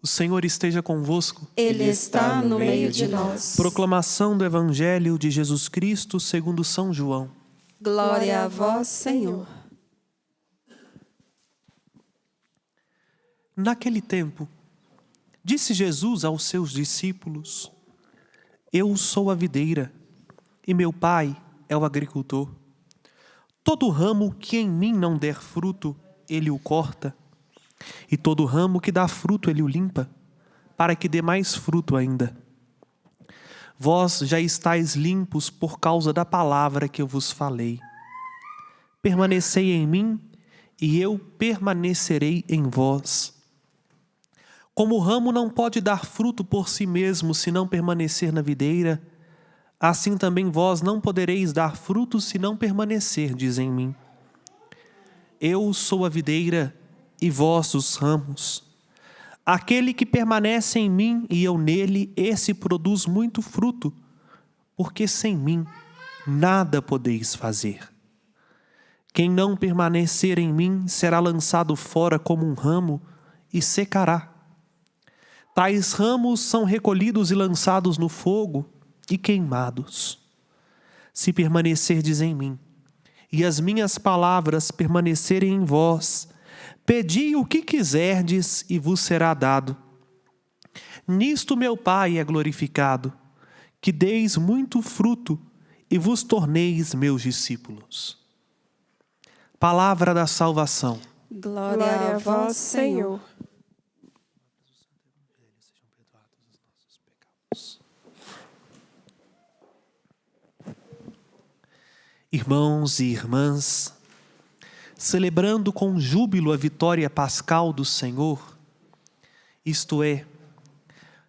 O Senhor esteja convosco. Ele está no meio de nós. Proclamação do Evangelho de Jesus Cristo segundo São João. Glória a vós, Senhor. Naquele tempo, disse Jesus aos seus discípulos: Eu sou a videira, e meu Pai é o agricultor. Todo ramo que em mim não der fruto, ele o corta. E todo ramo que dá fruto, ele o limpa, para que dê mais fruto ainda. Vós já estáis limpos por causa da palavra que eu vos falei. Permanecei em mim, e eu permanecerei em vós. Como o ramo não pode dar fruto por si mesmo se não permanecer na videira, assim também vós não podereis dar fruto se não permanecerdes em mim. Eu sou a videira e vós os ramos. Aquele que permanece em mim e eu nele, esse produz muito fruto, porque sem mim nada podeis fazer. Quem não permanecer em mim será lançado fora como um ramo e secará. Tais ramos são recolhidos e lançados no fogo e queimados. Se permanecerdes em mim, e as minhas palavras permanecerem em vós, pedi o que quiserdes e vos será dado. Nisto meu Pai é glorificado, que deis muito fruto e vos torneis meus discípulos. Palavra da salvação. Glória a vós, Senhor. Irmãos e irmãs, celebrando com júbilo a vitória pascal do Senhor, isto é,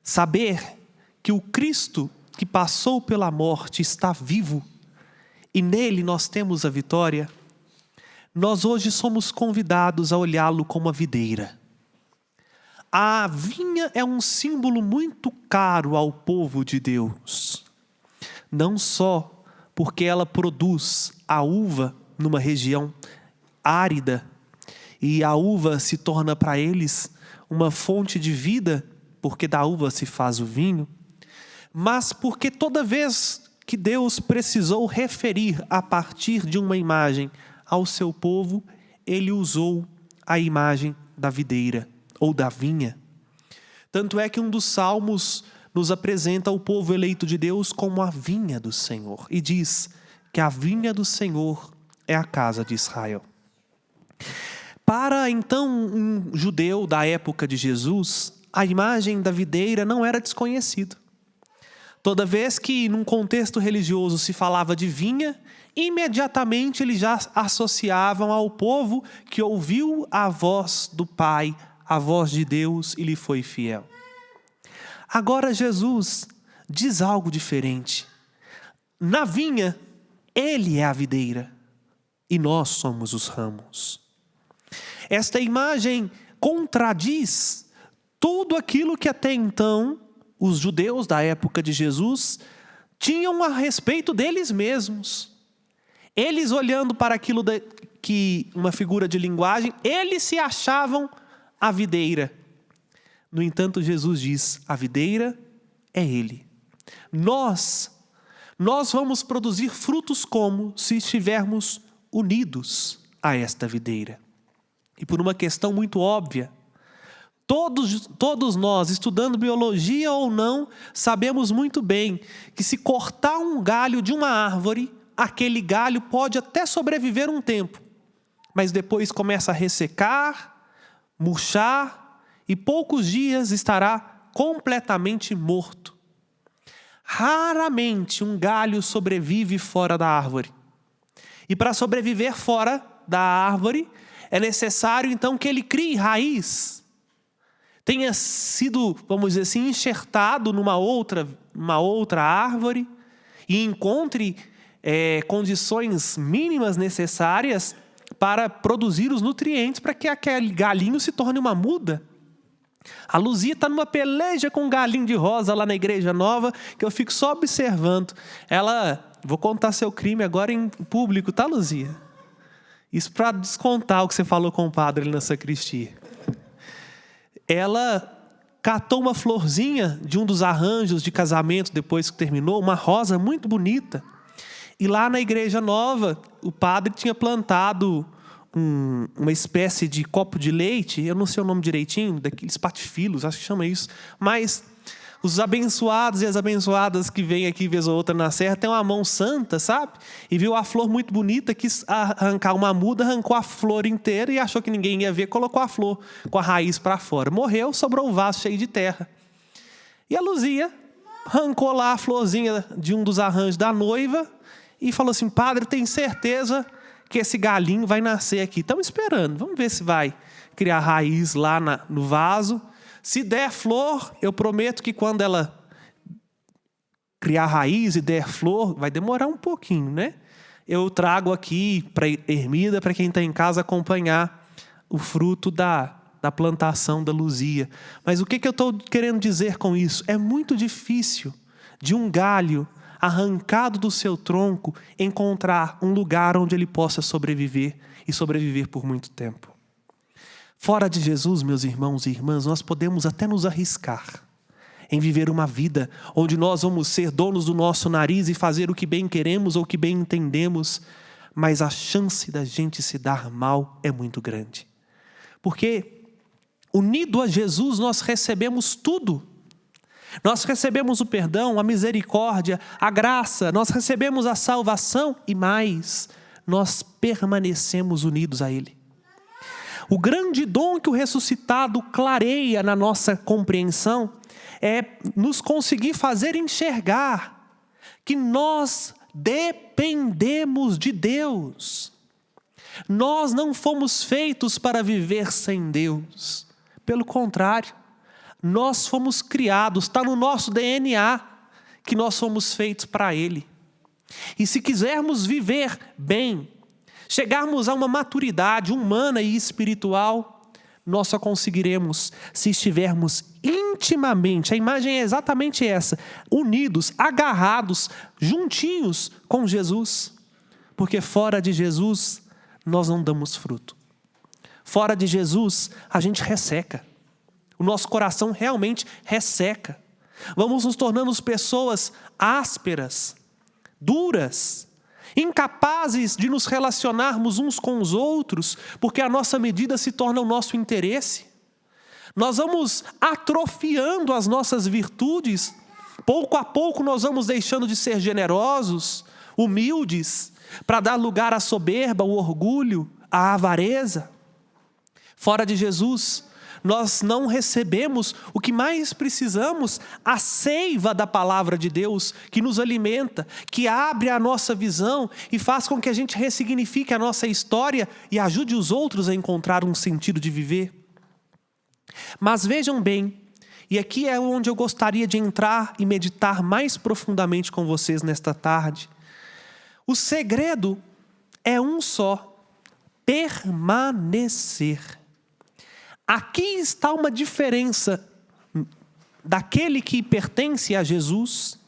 saber que o Cristo que passou pela morte está vivo e nele nós temos a vitória, nós hoje somos convidados a olhá-lo como a videira. A vinha é um símbolo muito caro ao povo de Deus, não só porque ela produz a uva numa região árida, e a uva se torna para eles uma fonte de vida, porque da uva se faz o vinho, mas porque toda vez que Deus precisou referir a partir de uma imagem ao seu povo, ele usou a imagem da videira ou da vinha. Tanto é que um dos salmos nos apresenta o povo eleito de Deus como a vinha do Senhor e diz que a vinha do Senhor é a casa de Israel. Para então um judeu da época de Jesus, a imagem da videira não era desconhecida. Toda vez que num contexto religioso se falava de vinha, imediatamente eles já associavam ao povo que ouviu a voz do Pai, a voz de Deus e lhe foi fiel. Agora Jesus diz algo diferente. Na vinha, ele é a videira e nós somos os ramos. Esta imagem contradiz tudo aquilo que até então os judeus da época de Jesus tinham a respeito deles mesmos. Eles olhando para aquilo que uma figura de linguagem, eles se achavam a videira. No entanto, Jesus diz, a videira é ele. Nós vamos produzir frutos como se estivermos unidos a esta videira. E por uma questão muito óbvia, todos nós, estudando biologia ou não, sabemos muito bem que se cortar um galho de uma árvore, aquele galho pode até sobreviver um tempo, mas depois começa a ressecar, murchar, e poucos dias estará completamente morto. Raramente um galho sobrevive fora da árvore. E para sobreviver fora da árvore, é necessário então que ele crie raiz. Tenha sido, vamos dizer assim, enxertado numa outra árvore e encontre condições mínimas necessárias para produzir os nutrientes para que aquele galinho se torne uma muda. A Luzia está numa peleja com um galinho de rosa lá na Igreja Nova, que eu fico só observando. Vou contar seu crime agora em público, tá, Luzia? Isso para descontar o que você falou com o padre ali na sacristia. Ela catou uma florzinha de um dos arranjos de casamento depois que terminou, uma rosa muito bonita. E lá na igreja nova, o padre tinha plantado uma espécie de copo de leite, eu não sei o nome direitinho, daqueles patifilos, acho que chama isso. Mas os abençoados e as abençoadas que vêm aqui vez ou outra na serra têm uma mão santa, sabe? E viu a flor muito bonita, quis arrancar uma muda, arrancou a flor inteira e achou que ninguém ia ver, colocou a flor com a raiz para fora. Morreu, sobrou o vaso cheio de terra. E a Luzia arrancou lá a florzinha de um dos arranjos da noiva e falou assim: padre, tem certeza que esse galinho vai nascer aqui? Estamos esperando, vamos ver se vai criar raiz lá no vaso. Se der flor, eu prometo que quando ela criar raiz e der flor, vai demorar um pouquinho, né? Eu trago aqui para Ermida, para quem está em casa, acompanhar o fruto da plantação da Luzia. Mas o que eu estou querendo dizer com isso? É muito difícil de um galho arrancado do seu tronco encontrar um lugar onde ele possa sobreviver e sobreviver por muito tempo. Fora de Jesus, meus irmãos e irmãs, nós podemos até nos arriscar em viver uma vida onde nós vamos ser donos do nosso nariz e fazer o que bem queremos ou o que bem entendemos, mas a chance da gente se dar mal é muito grande. Porque unido a Jesus nós recebemos tudo. Nós recebemos o perdão, a misericórdia, a graça, nós recebemos a salvação e mais, nós permanecemos unidos a Ele. O grande dom que o ressuscitado clareia na nossa compreensão é nos conseguir fazer enxergar que nós dependemos de Deus. Nós não fomos feitos para viver sem Deus. Pelo contrário, nós fomos criados, está no nosso DNA que nós somos feitos para Ele. E se quisermos viver bem, chegarmos a uma maturidade humana e espiritual, nós só conseguiremos se estivermos intimamente, a imagem é exatamente essa, unidos, agarrados, juntinhos com Jesus. Porque fora de Jesus, nós não damos fruto. Fora de Jesus, a gente resseca. O nosso coração realmente resseca. Vamos nos tornando pessoas ásperas, duras, incapazes de nos relacionarmos uns com os outros, porque a nossa medida se torna o nosso interesse. Nós vamos atrofiando as nossas virtudes, pouco a pouco nós vamos deixando de ser generosos, humildes, para dar lugar à soberba, ao orgulho, à avareza. Fora de Jesus, nós não recebemos o que mais precisamos, a seiva da palavra de Deus, que nos alimenta, que abre a nossa visão e faz com que a gente ressignifique a nossa história e ajude os outros a encontrar um sentido de viver. Mas vejam bem, e aqui é onde eu gostaria de entrar e meditar mais profundamente com vocês nesta tarde. O segredo é um só: permanecer. Aqui está uma diferença daquele que pertence a Jesus,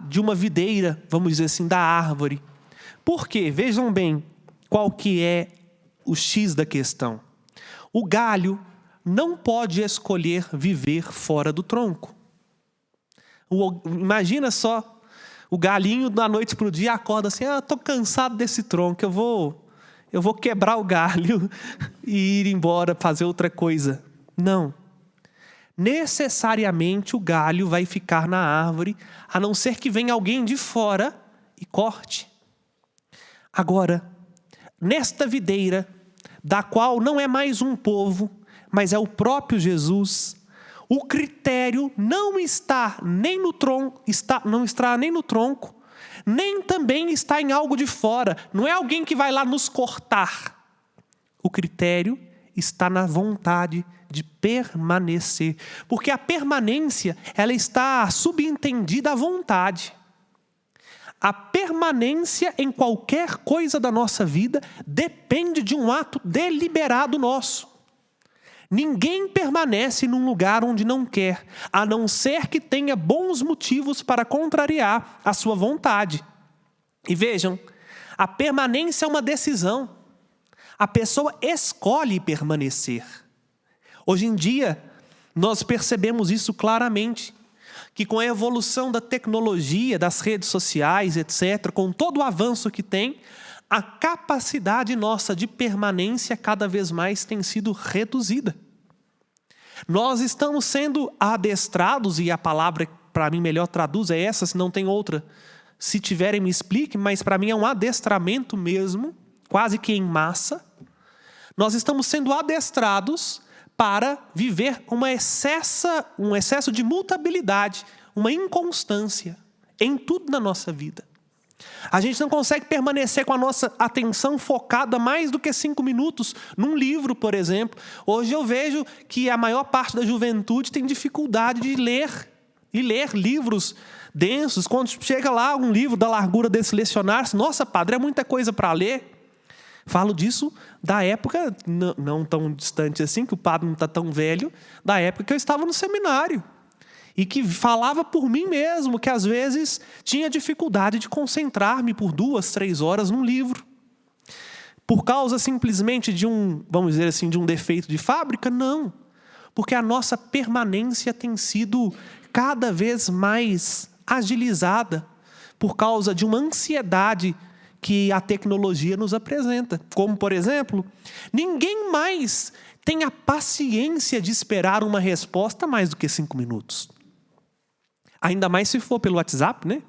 de uma videira, vamos dizer assim, da árvore. Por quê? Vejam bem qual que é o X da questão. O galho não pode escolher viver fora do tronco. Imagina só, o galinho da noite para o dia acorda assim: estou cansado desse tronco, eu vou quebrar o galho e ir embora fazer outra coisa. Não. Necessariamente o galho vai ficar na árvore, a não ser que venha alguém de fora e corte. Agora, nesta videira, da qual não é mais um povo, mas é o próprio Jesus, o critério não está nem no tronco, não está nem no tronco, nem também está em algo de fora. Não é alguém que vai lá nos cortar. O critério está na vontade de permanecer. Porque a permanência, ela está subentendida à vontade. A permanência em qualquer coisa da nossa vida depende de um ato deliberado nosso. Ninguém permanece num lugar onde não quer, a não ser que tenha bons motivos para contrariar a sua vontade. E vejam, a permanência é uma decisão. A pessoa escolhe permanecer. Hoje em dia, Nós percebemos isso claramente, que com a evolução da tecnologia, das redes sociais, etc., com todo o avanço que tem, a capacidade nossa de permanência cada vez mais tem sido reduzida. Nós estamos sendo adestrados, e a palavra para mim melhor traduz é essa, se não tem outra. Se tiverem, me explique, mas para mim é um adestramento mesmo, quase que em massa. Nós estamos sendo adestrados para viver um excesso de mutabilidade, uma inconstância em tudo na nossa vida. A gente não consegue permanecer com a nossa atenção focada mais do que 5 minutos num livro, por exemplo. Hoje eu vejo que a maior parte da juventude tem dificuldade de ler livros densos. Quando chega lá um livro da largura desse lecionário, nossa, padre, é muita coisa para ler. Falo disso da época, não tão distante assim, que o padre não está tão velho, da época que eu estava no seminário. E que falava por mim mesmo, que às vezes tinha dificuldade de concentrar-me por 2, 3 horas num livro. Por causa simplesmente de vamos dizer assim, de um defeito de fábrica? Não. Porque a nossa permanência tem sido cada vez mais agilizada por causa de uma ansiedade que a tecnologia nos apresenta. Como, por exemplo, ninguém mais tem a paciência de esperar uma resposta mais do que 5 minutos. Ainda mais se for pelo WhatsApp, né?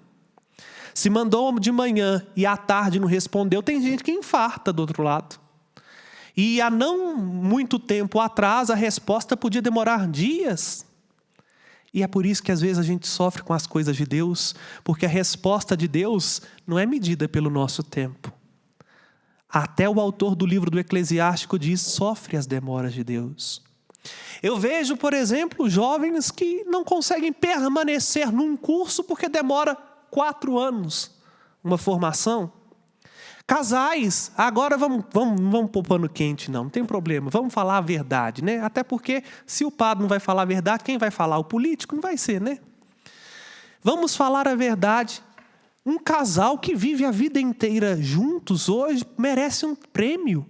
Se mandou de manhã e à tarde não respondeu, tem gente que infarta do outro lado. E há não muito tempo atrás, a resposta podia demorar dias. E é por isso que às vezes a gente sofre com as coisas de Deus, porque a resposta de Deus não é medida pelo nosso tempo. Até o autor do livro do Eclesiástico diz, sofre as demoras de Deus. Eu vejo, por exemplo, jovens que não conseguem permanecer num curso porque demora 4 anos uma formação. Casais, agora vamos pôr pano quente, não tem problema, vamos falar a verdade, né? Até porque se o padre não vai falar a verdade, quem vai falar? O político? Não vai ser, né? Vamos falar a verdade. Um casal que vive a vida inteira juntos hoje merece um prêmio.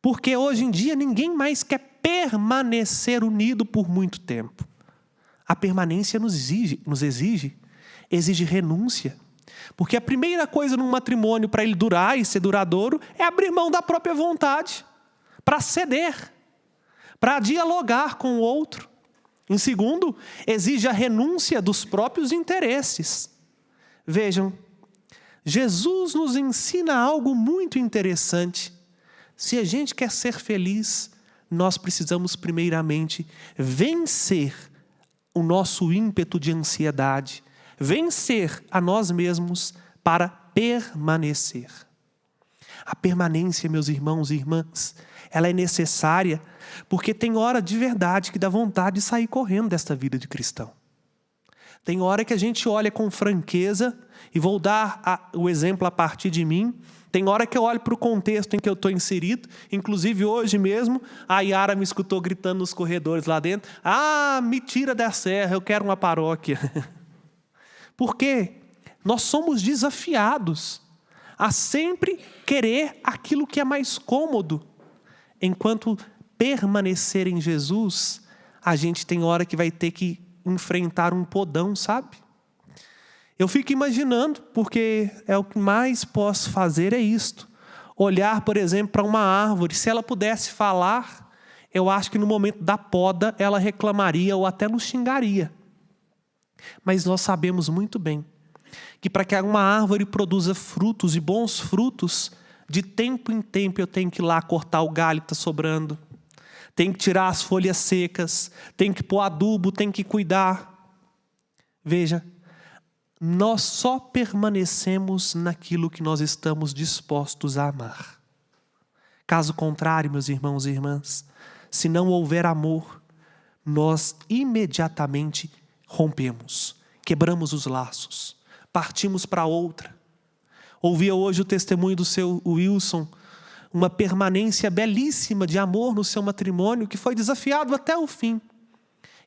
Porque hoje em dia ninguém mais quer permanecer unido por muito tempo. A permanência nos exige renúncia. Porque a primeira coisa num matrimônio para ele durar e ser duradouro é abrir mão da própria vontade, para ceder, para dialogar com o outro. Em segundo, exige a renúncia dos próprios interesses. Vejam, Jesus nos ensina algo muito interessante. Se a gente quer ser feliz, nós precisamos primeiramente vencer o nosso ímpeto de ansiedade, vencer a nós mesmos para permanecer. A permanência, meus irmãos e irmãs, ela é necessária porque tem hora de verdade que dá vontade de sair correndo desta vida de cristão. Tem hora que a gente olha com franqueza, e vou dar o exemplo a partir de mim. Tem hora que eu olho para o contexto em que eu estou inserido. Inclusive hoje mesmo, a Yara me escutou gritando nos corredores lá dentro. Me tira da serra, eu quero uma paróquia. Por quê? Nós somos desafiados a sempre querer aquilo que é mais cômodo. Enquanto permanecer em Jesus, a gente tem hora que vai ter que enfrentar um podão, sabe? Eu fico imaginando, porque é o que mais posso fazer é isto. Olhar, por exemplo, para uma árvore. Se ela pudesse falar, eu acho que no momento da poda ela reclamaria ou até nos xingaria. Mas nós sabemos muito bem que para que uma árvore produza frutos e bons frutos, de tempo em tempo eu tenho que ir lá cortar o galho que está sobrando. Tenho que tirar as folhas secas, tenho que pôr adubo, tenho que cuidar. Veja, nós só permanecemos naquilo que nós estamos dispostos a amar. Caso contrário, meus irmãos e irmãs, se não houver amor, nós imediatamente rompemos, quebramos os laços, partimos para outra. Ouvia hoje o testemunho do seu Wilson, uma permanência belíssima de amor no seu matrimônio, que foi desafiado até o fim.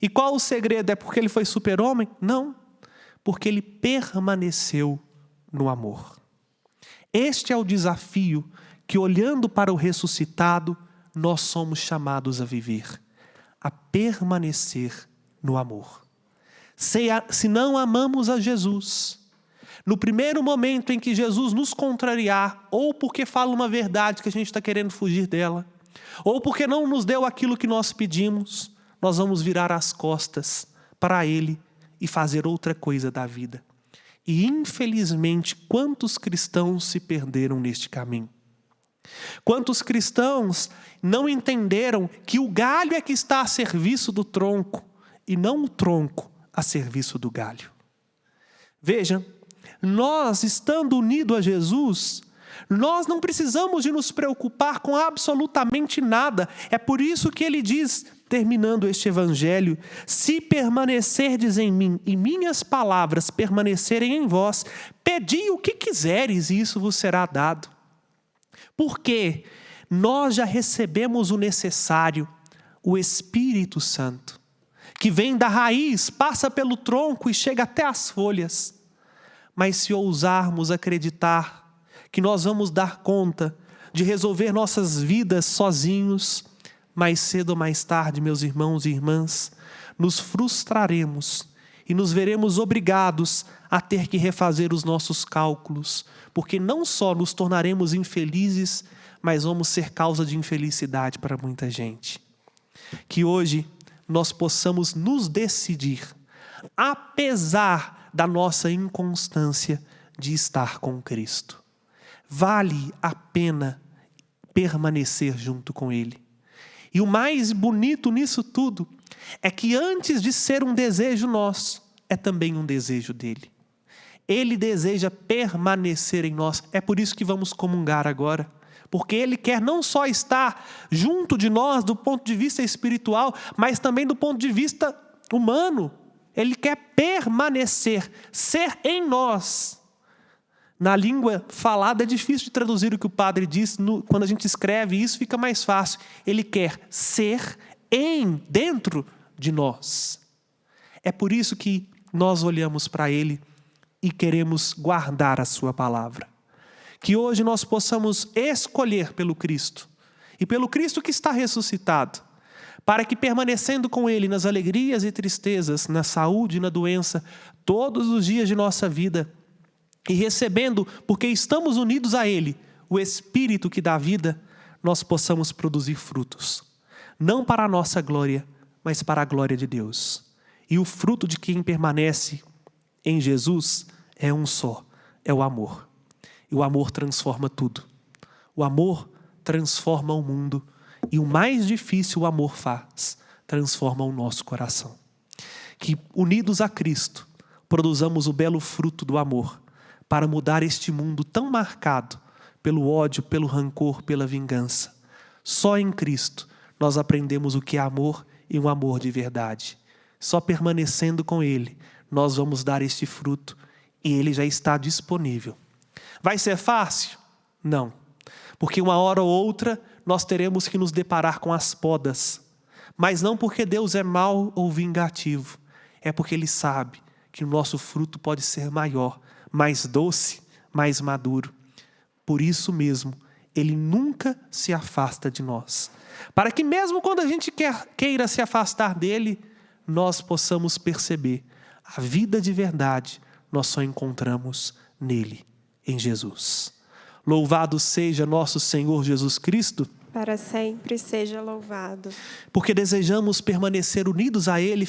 E qual o segredo? É porque ele foi super-homem? Não. Porque ele permaneceu no amor. Este é o desafio que, olhando para o ressuscitado, nós somos chamados a viver. a permanecer no amor. Se não amamos a Jesus, no primeiro momento em que Jesus nos contrariar, ou porque fala uma verdade que a gente está querendo fugir dela, ou porque não nos deu aquilo que nós pedimos, nós vamos virar as costas para Ele e fazer outra coisa da vida. E infelizmente, quantos cristãos se perderam neste caminho? Quantos cristãos não entenderam que o galho é que está a serviço do tronco e não o tronco a serviço do galho? Veja, nós estando unidos a Jesus, nós não precisamos de nos preocupar com absolutamente nada. É por isso que ele diz, terminando este evangelho: se permanecerdes em mim e minhas palavras permanecerem em vós, pedi o que quiseres e isso vos será dado. Porque nós já recebemos o necessário, o Espírito Santo, que vem da raiz, passa pelo tronco e chega até as folhas. Mas se ousarmos acreditar que nós vamos dar conta de resolver nossas vidas sozinhos, mais cedo ou mais tarde, meus irmãos e irmãs, nos frustraremos e nos veremos obrigados a ter que refazer os nossos cálculos, porque não só nos tornaremos infelizes, mas vamos ser causa de infelicidade para muita gente. Que hoje nós possamos nos decidir, apesar da nossa inconstância, de estar com Cristo. Vale a pena permanecer junto com Ele. E o mais bonito nisso tudo é que antes de ser um desejo nosso, é também um desejo dele. Ele deseja permanecer em nós. É por isso que vamos comungar agora. Porque Ele quer não só estar junto de nós do ponto de vista espiritual, mas também do ponto de vista humano. Ele quer permanecer, ser em nós. Na língua falada é difícil de traduzir o que o padre diz. Quando a gente escreve isso fica mais fácil. Ele quer ser dentro de nós. É por isso que nós olhamos para Ele e queremos guardar a sua palavra. Que hoje nós possamos escolher pelo Cristo e pelo Cristo que está ressuscitado, para que permanecendo com Ele nas alegrias e tristezas, na saúde e na doença, todos os dias de nossa vida, e recebendo, porque estamos unidos a Ele, o Espírito que dá vida, nós possamos produzir frutos. Não para a nossa glória, mas para a glória de Deus. E o fruto de quem permanece em Jesus é um só, é o amor. E o amor transforma tudo. O amor transforma o mundo. E o mais difícil o amor faz, transforma o nosso coração. Que unidos a Cristo, produzamos o belo fruto do amor, para mudar este mundo tão marcado pelo ódio, pelo rancor, pela vingança. Só em Cristo nós aprendemos o que é amor e um amor de verdade. Só permanecendo com Ele, nós vamos dar este fruto e Ele já está disponível. Vai ser fácil? Não. Porque uma hora ou outra nós teremos que nos deparar com as podas. Mas não porque Deus é mau ou vingativo. É porque Ele sabe que o nosso fruto pode ser maior, mais doce, mais maduro. Por isso mesmo, Ele nunca se afasta de nós. Para que mesmo quando a gente queira se afastar dEle, nós possamos perceber a vida de verdade nós só encontramos nele, em Jesus. Louvado seja nosso Senhor Jesus Cristo. Para sempre seja louvado. Porque desejamos permanecer unidos a Ele,